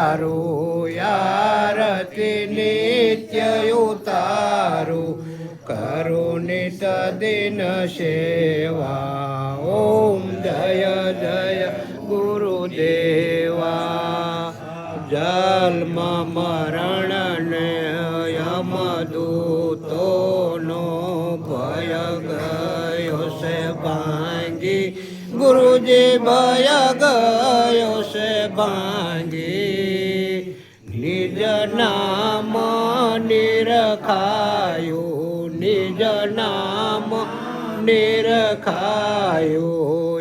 ઉતારું યારતી નિત્ય ઉતારું કરું નિત દિન સેવા. ઓમ જય જય ગુરુદેવા. જન્મ મરણ ને યમદૂતોનો ભય ગયો છે ભાંગી. ગુરુજી ભય ગયો છે ભાંગી. નિજ નામ નિરખાયું નિજ નામ નિરખાયું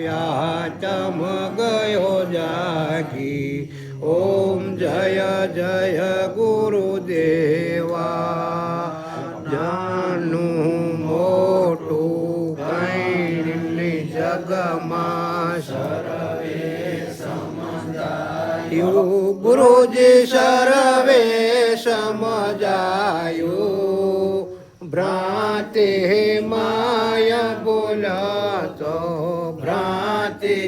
યાચમ ગયો જાગી. ઓમ જય જય ગુરુદેવા. જાનું મોટું કઈ જગમાં સર્વે સમજાયું. ગુરુજી સર્વે સમજાયું. ભ્રાંતિ માય બોલતો ભ્રાંતિ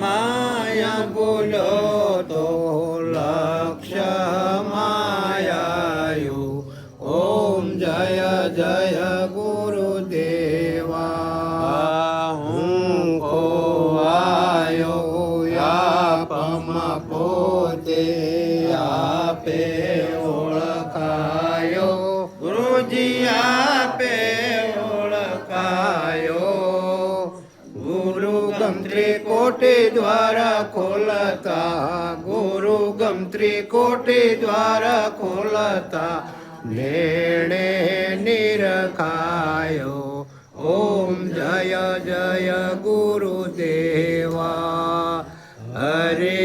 માય બોલતો લક્ષ્ય માયાયું. ઓમ જય જય ગુરુદેવા. હું ખોવાયો યાપમાં પોતે આપે ઓળખાયો. ગુરુજી આપે ઓળખાયો. ગુરુ ગમ ત્રિકોટી દ્વારા ખોલતા ગુરુ ગમ ત્રિકોટી દ્વારા ખોલતા લેણે નિરખાયો. ઓમ જય જય ગુરુદેવા. હરે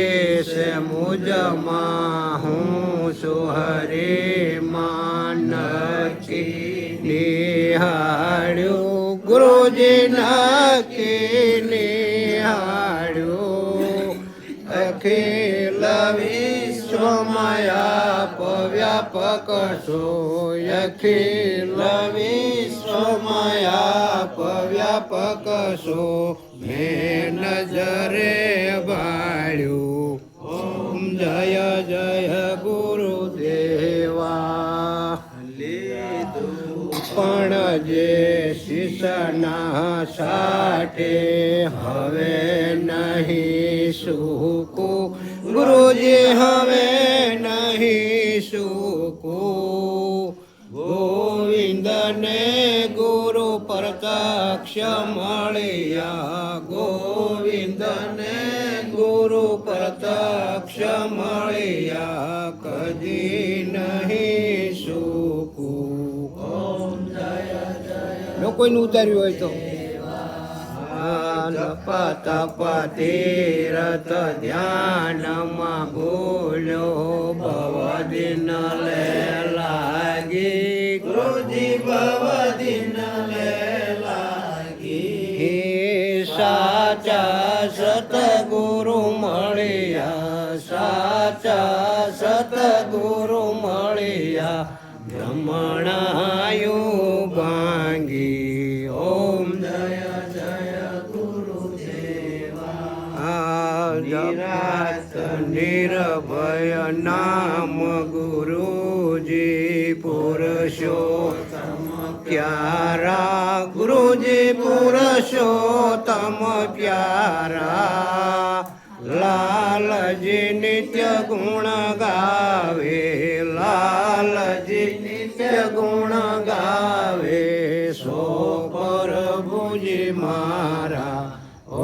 છે મુજમાં હું છું હરે માં નક્કી નિહાળ્યું. ગુરુજી નક્કી નિહાળ્યું. અખિલ વિશ્વમાં વ્યાપક છો. અખિલ વિશ્વમાં વ્યાપક છો. મેં નજરે ભાળ્યું. ઓમ જય જય ગુરુદેવા. પણ જે શિષ્યના સાઠે હવે નહીં સુકું. ગુરુજી હવે નહીં સુકું. ગોવિંદને ગુરુ પ્રત્યક્ષ મળ્યા. ગોવિંદને ગુરુ પ્રત્યક્ષ મળ્યા. કદી નહીં સુકું. કોઈનું ઉતાર્યું હોય તો તપ તીરથ ધ્યાનમાં ભૂલ્યો ભવદિન લે લાગી. ગુરુજી ભવદિન લે લાગી. સાચા સતગુરુ મળ્યા. સાચા સતગુરુ મળ્યા. બ્રહ્મણાયું ભાંગી. ઓમ જય જય ગુરુદેવા. નિરાત નિર્ભય નામ ગુરુજી પુરુષોત્તમ પ્યારા. ગુરુજી પુરુષોત્તમ પ્યારા. લાલજી નિત્ય ગુણ ગાવે. લાલજી નિત્ય ગુણ ગાવે. સો પ્રભુજી મારા.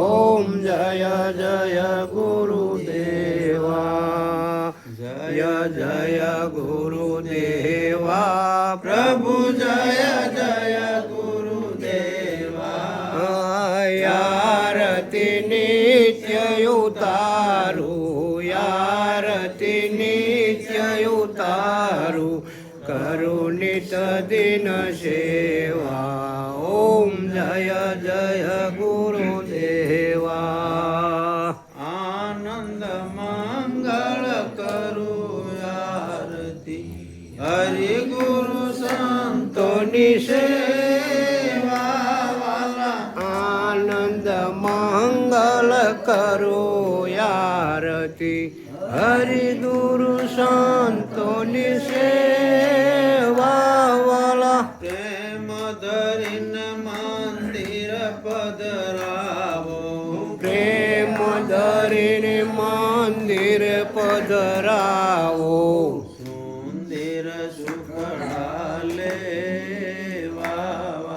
ઓમ જય જય ગુરુદેવા. જય જય ગુરુદેવા. પ્રભુ જય જય ગુરુદેવા. યારતી નિત્ય ઉતારું. યારતી નિત્ય ઉતારું કરું નિત દિન સેવા. ઓમ જય જય ગુરુદેવા. આનંદ મંગળ કરું આરતી. હરિ ગુરુ સંતોની સેવા વાલા. આનંદ મંગળ કરો આરતી. હરિગુરુ સંતોની સેવા વાલા પ્રેમ ધરીને મંદિર પધરાવો પ્રેમ ધરીને મંદિર પધરાવો